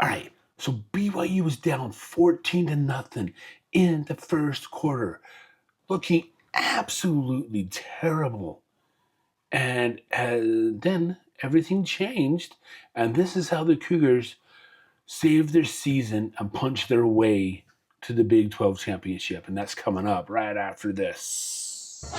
All right, so BYU was down 14-0 in the first quarter, looking absolutely terrible. And then everything changed, and this is how the Cougars saved their season and punched their way to the Big 12 championship, and that's coming up right after this.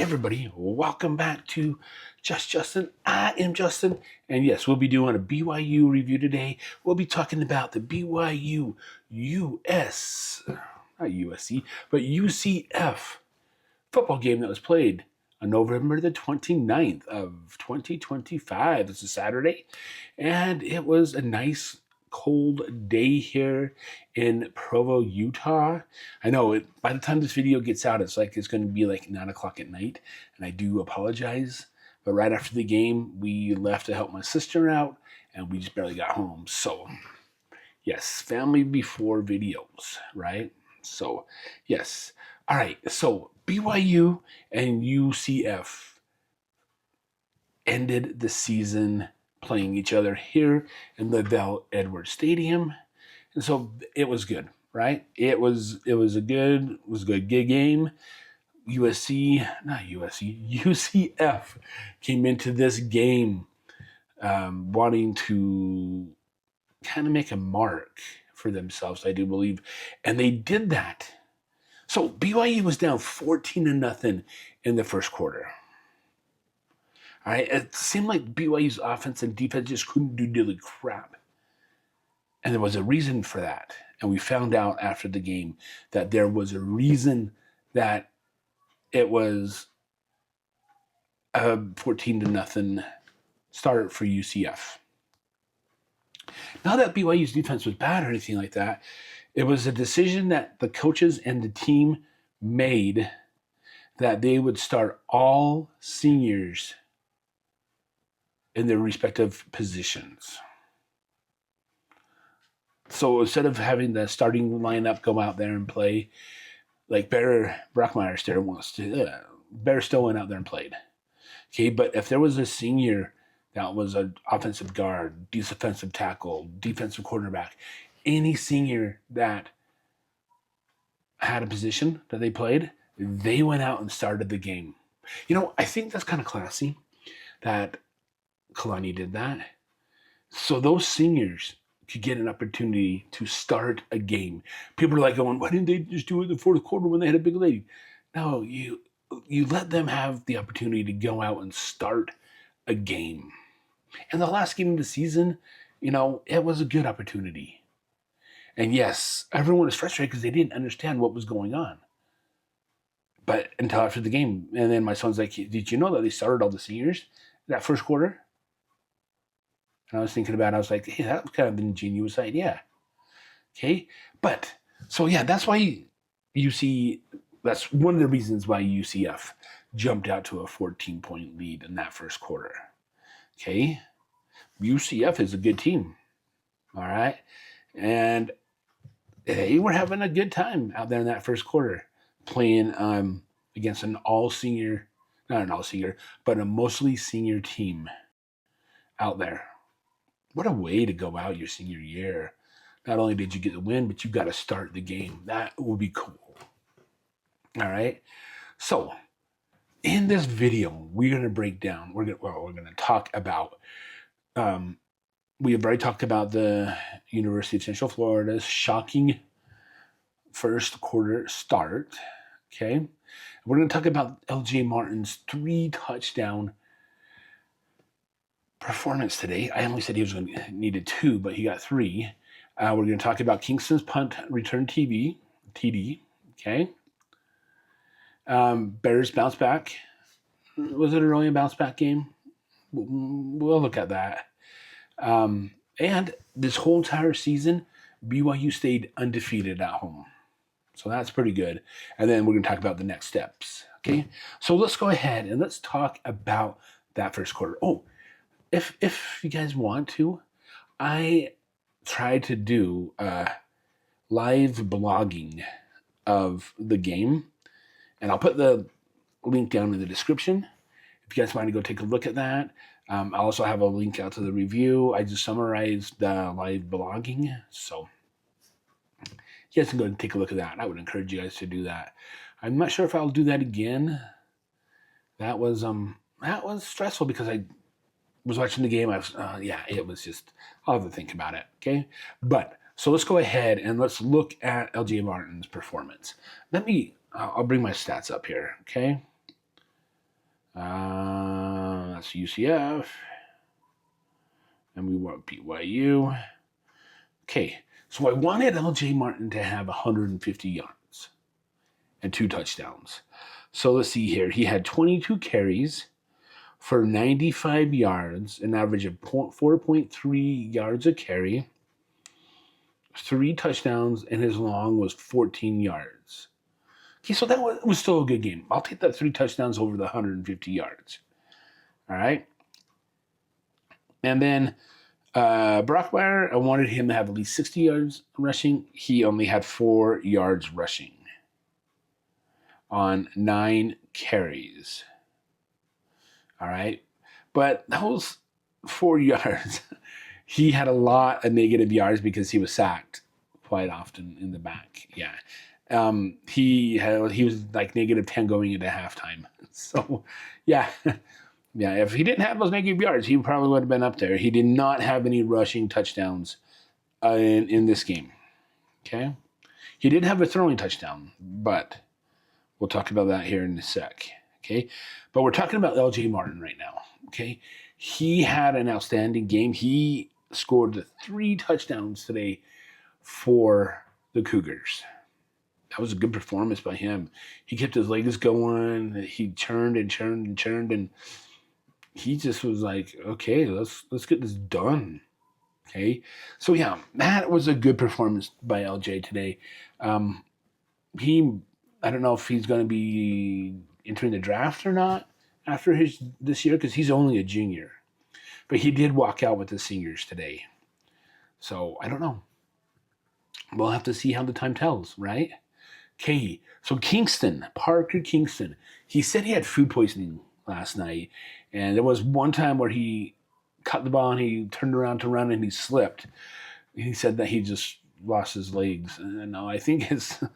Everybody, welcome back to Just Justin. I am Justin, and yes, we'll be doing a BYU review today. We'll be talking about the BYU not USC, but UCF football game that was played on November the 29th of 2025. This is Saturday, and it was a nice cold day here in Provo, Utah. I know by the time this video gets out, it's going to be like 9 o'clock at night, and I do apologize. But right after the game, we left to help my sister out, and we just barely got home. So, yes, family before videos, right? So, yes. All right, so BYU and UCF ended the season playing each other here in the Val Edwards Stadium, and so it was good, right? It was a good game. UCF came into this game wanting to kind of make a mark for themselves, I do believe, and they did that. So BYU was down 14-0 in the first quarter. All right, it seemed like BYU's offense and defense just couldn't do diddly crap. And there was a reason for that. And we found out after the game that there was a reason that it was a 14-0 start for UCF. Not that BYU's defense was bad or anything like that. It was a decision that the coaches and the team made that they would start all seniors in their respective positions. So instead of having the starting lineup go out there and play, like Bear Brockmeyer still went out there and played. Okay, but if there was a senior that was an offensive guard, defensive tackle, defensive quarterback, any senior that had a position that they played, they went out and started the game. You know, I think that's kind of classy that Kalani did that. So those seniors could get an opportunity to start a game. People are like going, why didn't they just do it in the fourth quarter when they had a big lead? No, you let them have the opportunity to go out and start a game. And the last game of the season, you know, it was a good opportunity. And yes, everyone was frustrated because they didn't understand what was going on. But until after the game, and then my son's like, did you know that they started all the seniors that first quarter? And I was thinking about it, I was like, hey, that was kind of an ingenious idea. Okay? But, so yeah, that's why that's one of the reasons why UCF jumped out to a 14-point lead in that first quarter. Okay? UCF is a good team. All right? And they were having a good time out there in that first quarter playing against not an all-senior, but a mostly senior team out there. What a way to go out your senior year. Not only did you get the win, but you got to start the game. That would be cool. All right. So in this video, we're going to break down, we're going to talk about, we have already talked about the University of Central Florida's shocking first quarter start. Okay. We're going to talk about LJ Martin's 3-touchdown performance today. I only said he was going to needed 2, but he got 3. We're going to talk about Kingston's punt return TD. Okay. Bears bounce back. Was it really a bounce back game? We'll look at that. And this whole entire season, BYU stayed undefeated at home. So that's pretty good. And then we're going to talk about the next steps. Okay. So let's go ahead and let's talk about that first quarter. Oh, if you guys want to, I tried to do live blogging of the game, and I'll put the link down in the description if you guys want to go take a look at that. I also have a link out to the review. I just summarized the live blogging, so you guys can go and take a look at that. I would encourage you guys to do that. I'm not sure if I'll do that again. That was stressful because I was watching the game. It was just, I'll have to think about it. Okay. But so let's go ahead and let's look at LJ Martin's performance. I'll bring my stats up here. Okay. That's UCF. And we want BYU. Okay. So I wanted LJ Martin to have 150 yards and 2 touchdowns. So let's see here. He had 22 carries for 95 yards, an average of 4.3 yards a carry, 3 touchdowns, and his long was 14 yards. Okay, so that was still a good game. I'll take that 3 touchdowns over the 150 yards. All right. And then Brockmeyer, I wanted him to have at least 60 yards rushing. He only had 4 yards rushing on 9 carries. All right. But those 4 yards, he had a lot of negative yards because he was sacked quite often in the back. Yeah. He was like -10 going into halftime. So, yeah. Yeah, if he didn't have those negative yards, he probably would have been up there. He did not have any rushing touchdowns in this game. Okay? He did have a throwing touchdown, but we'll talk about that here in a sec. Okay? But we're talking about LJ Martin right now. Okay? He had an outstanding game. He scored 3 touchdowns today for the Cougars. That was a good performance by him. He kept his legs going. He churned and churned and churned, and he just was like, okay, let's get this done. Okay. So yeah, that was a good performance by LJ today. I don't know if he's going to be entering the draft or not after this year, because he's only a junior. But he did walk out with the seniors today. So I don't know. We'll have to see how the time tells, right? Okay. So Parker Kingston, he said he had food poisoning last night. And there was one time where he caught the ball and he turned around to run and he slipped. He said that he just lost his legs. And I think it's a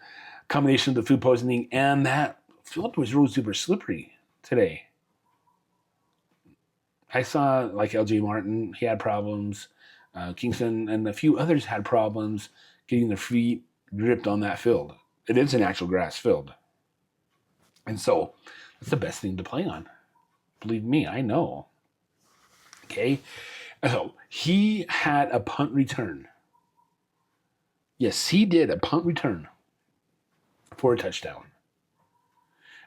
combination of the food poisoning and that field was really super slippery today. I saw like LJ Martin, he had problems. Kingston and a few others had problems getting their feet gripped on that field. It is an actual grass field. And so that's the best thing to play on. Believe me, I know. Okay. So he had a punt return. Yes, he did a punt return for a touchdown.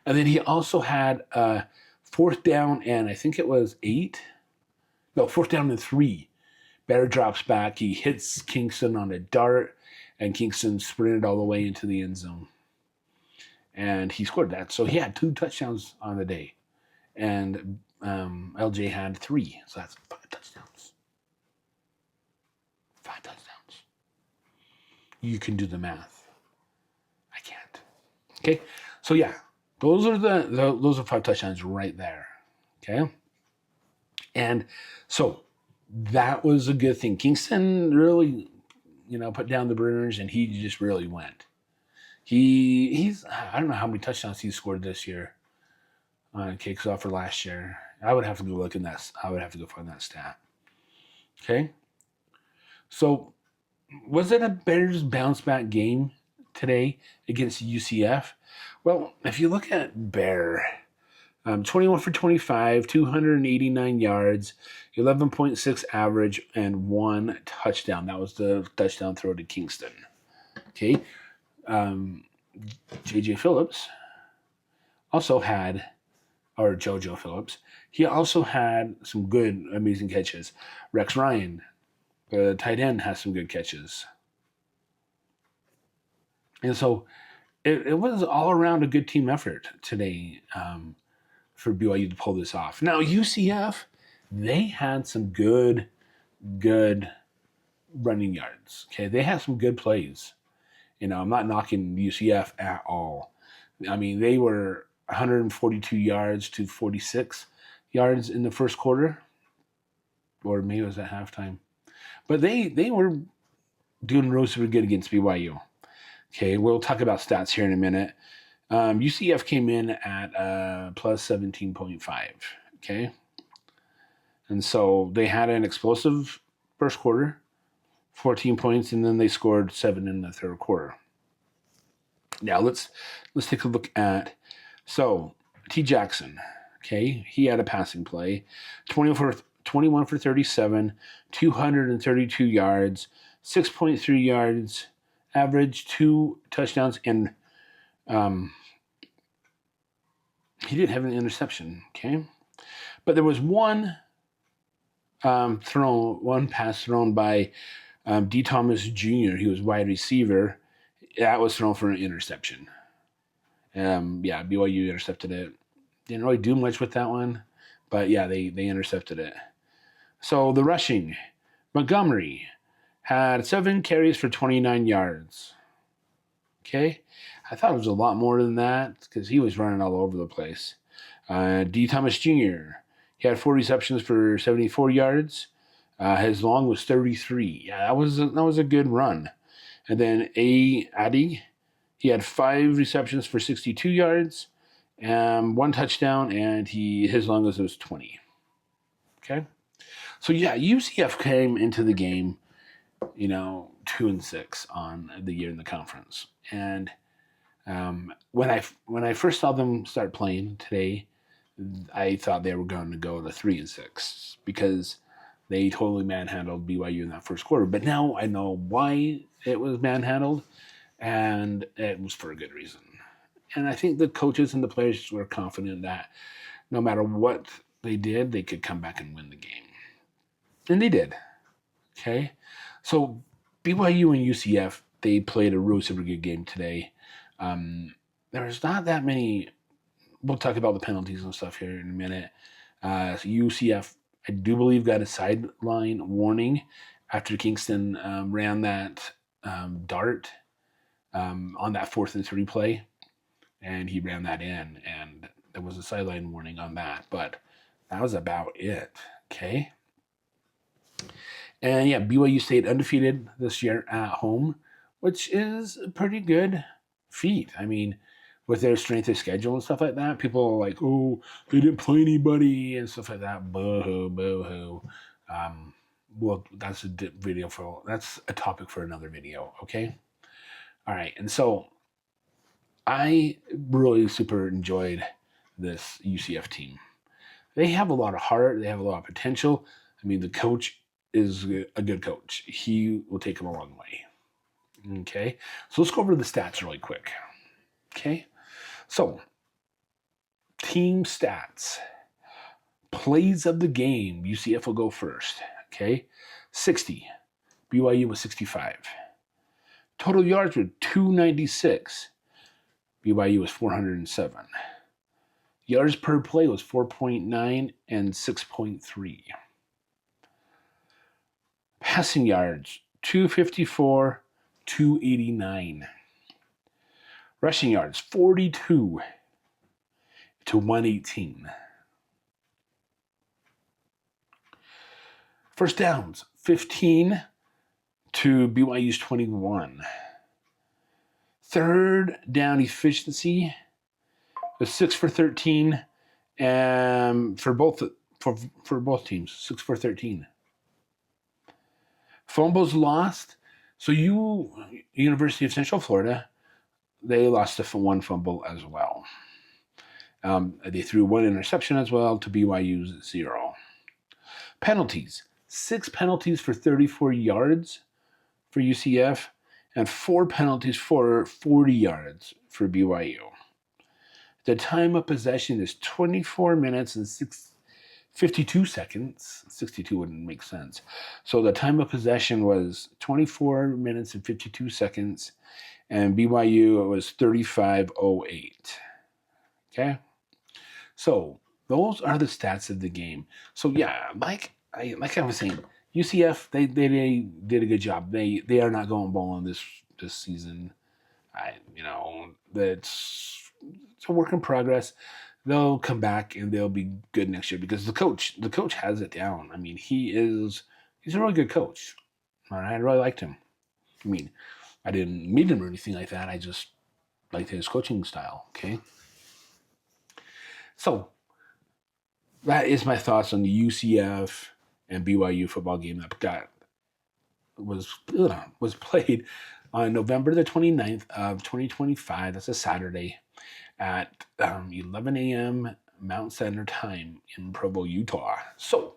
And then he also had a 4th down and I think it was 4th down and 3. Bear drops back. He hits Kingston on a dart and Kingston sprinted all the way into the end zone. And he scored that. So he had 2 touchdowns on the day. And LJ had 3. So that's 5 touchdowns. 5 touchdowns. You can do the math. I can't. Okay. So yeah, those are 5 touchdowns right there. Okay. And so that was a good thing. Kingston really, put down the Brewers and he just really went. He's I don't know how many touchdowns he scored this year. Kicks off for last year. I would have to go look in that. I would have to go find that stat. Okay. So, was it a Bears bounce back game today against UCF? Well, if you look at Bear, 21 for 25, 289 yards, 11.6 average, and 1 touchdown. That was the touchdown throw to Kingston. Okay. JJ Phillips also had, or JoJo Phillips, he also had some good, amazing catches. Rex Ryan, the tight end, has some good catches. And so it was all around a good team effort today for BYU to pull this off. Now, UCF, they had some good running yards. Okay, they had some good plays. I'm not knocking UCF at all. I mean, they were 142 yards to 46 yards in the first quarter, or maybe it was at halftime. But they were doing relatively good against BYU. Okay, we'll talk about stats here in a minute. UCF came in at plus 17.5. Okay, and so they had an explosive first quarter, 14 points, and then they scored 7 in the third quarter. Now let's take a look at T. Jackson. Okay, he had a passing play, 21 for 37, 232 yards, 6.3 yards average, 2 touchdowns, and he didn't have an interception. Okay, but there was one pass thrown by D. Thomas Jr. He was wide receiver. That was thrown for an interception. BYU intercepted it. Didn't really do much with that one, but yeah, they intercepted it. So the rushing, Montgomery had 7 carries for 29 yards. Okay, I thought it was a lot more than that because he was running all over the place. D. Thomas Jr. He had 4 receptions for 74 yards. His long was 33. Yeah, that was a good run. And then Addy, he had 5 receptions for 62 yards, 1 touchdown, and his longest was 20. Okay, so yeah, UCF came into the game, 2-6 on the year in the conference, and when I first saw them start playing today, I thought they were going to go to 3-6 because they totally manhandled BYU in that first quarter. But now I know why it was manhandled, and it was for a good reason. And I think the coaches and the players were confident that no matter what they did, they could come back and win the game. And they did. Okay? So BYU and UCF, they played a really super good game today. There's not that many. We'll talk about the penalties and stuff here in a minute. UCF, I do believe, got a sideline warning after Kingston ran that dart on that 4th and 3 play, and he ran that in, and there was a sideline warning on that, but that was about it. Okay. And yeah, BYU stayed undefeated this year at home, which is a pretty good feat. I mean, with their strength of schedule and stuff like that, people are like, oh, they didn't play anybody and stuff like that. Boo-hoo, boo-hoo. Well, that's a topic for another video, okay? All right, and so I really super enjoyed this UCF team. They have a lot of heart. They have a lot of potential. I mean, the coach is a good coach. He will take them a long way. Okay, so let's go over the stats really quick. Okay, so team stats. Plays of the game. UCF will go first. Okay, 60. BYU was 65. Total yards were 296. BYU was 407. Yards per play was 4.9 and 6.3. Passing yards, 254, 289. Rushing yards, 42 to 118. First downs, 15 to BYU's 21. Third down efficiency was 6 for 13, and for both teams, 6 for 13. Fumbles lost. So University of Central Florida, they lost one fumble as well. They threw 1 interception as well to BYU's 0. Penalties. 6 penalties for 34 yards for UCF, and 4 penalties for 40 yards for BYU. The time of possession is 24 minutes and 52 seconds. 62 wouldn't make sense. So the time of possession was 24 minutes and 52 seconds, and BYU it was 35-08. Okay, so those are the stats of the game. So yeah, like I was saying, UCF they did a good job. They are not going bowling this season. It's a work in progress. They'll come back and they'll be good next year because the coach has it down. I mean, he's a really good coach. All right, I really liked him. I mean, I didn't meet him or anything like that. I just liked his coaching style. Okay, so that is my thoughts on the UCF and BYU football game that was played on November the 29th of 2025. That's a Saturday at 11 a.m. Mountain Standard Time in Provo, Utah. So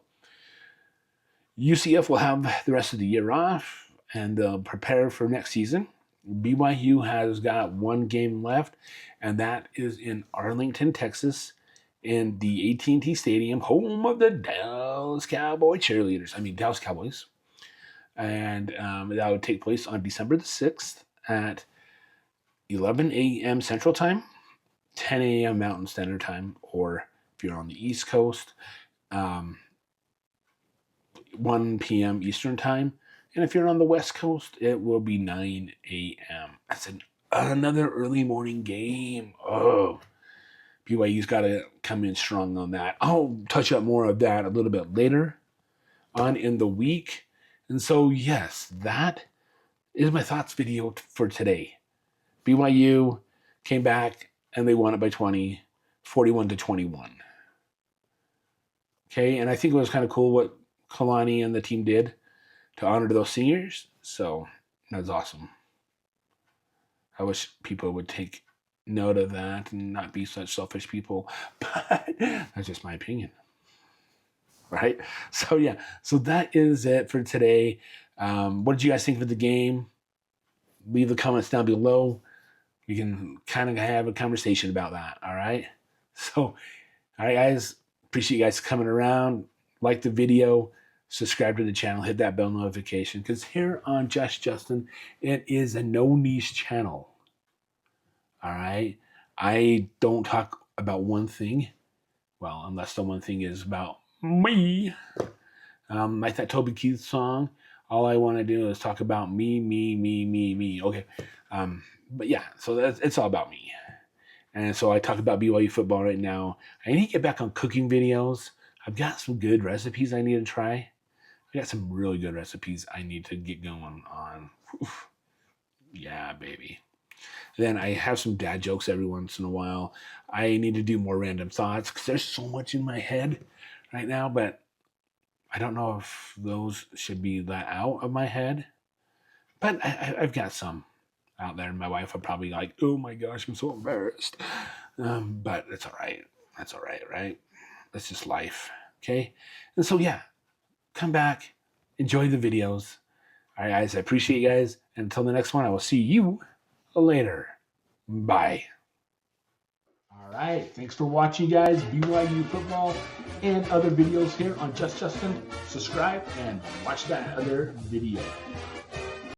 UCF will have the rest of the year off and they'll prepare for next season. BYU has got one game left, and that is in Arlington, Texas, in the AT&T Stadium, home of the Dallas Cowboys. And that would take place on December the 6th at 11 a.m. Central Time, 10 a.m. Mountain Standard Time, or if you're on the East Coast, 1 p.m. Eastern Time. And if you're on the West Coast, it will be 9 a.m. That's another early morning game. Oh, BYU's got to come in strong on that. I'll touch up more of that a little bit later on in the week. And so, yes, that is my thoughts video for today. BYU came back and they won it by 20, 41-21. Okay, and I think it was kind of cool what Kalani and the team did to honor those seniors. So that's awesome. I wish people would take note of that and not be such selfish people, but that's just my opinion. Right? So yeah, so that is it for today. What did you guys think of the game? Leave the comments down below. We can kind of have a conversation about that. All right. So, all right, guys. Appreciate you guys coming around. Like the video, subscribe to the channel, hit that bell notification, because here on Just Justin, it is a no niche channel. All right. I don't talk about one thing. Well, unless the one thing is about me. Like that Toby Keith song. All I want to do is talk about me. Okay. But yeah, so it's all about me. And so I talk about BYU football right now. I need to get back on cooking videos. I've got some good recipes I need to try. I got some really good recipes I need to get going on. Oof. Yeah, baby. Then I have some dad jokes every once in a while. I need to do more random thoughts because there's so much in my head right now, but I don't know if those should be let out of my head. But I've got some out there. My wife will probably like, oh my gosh, I'm so embarrassed. But it's all right. That's all right, right? That's just life, okay? And so, yeah, come back. Enjoy the videos. All right, guys, I appreciate you guys. And until the next one, I will see you later. Bye. All right, thanks for watching, guys. BYU football and other videos here on Just Justin. Subscribe and watch that other video.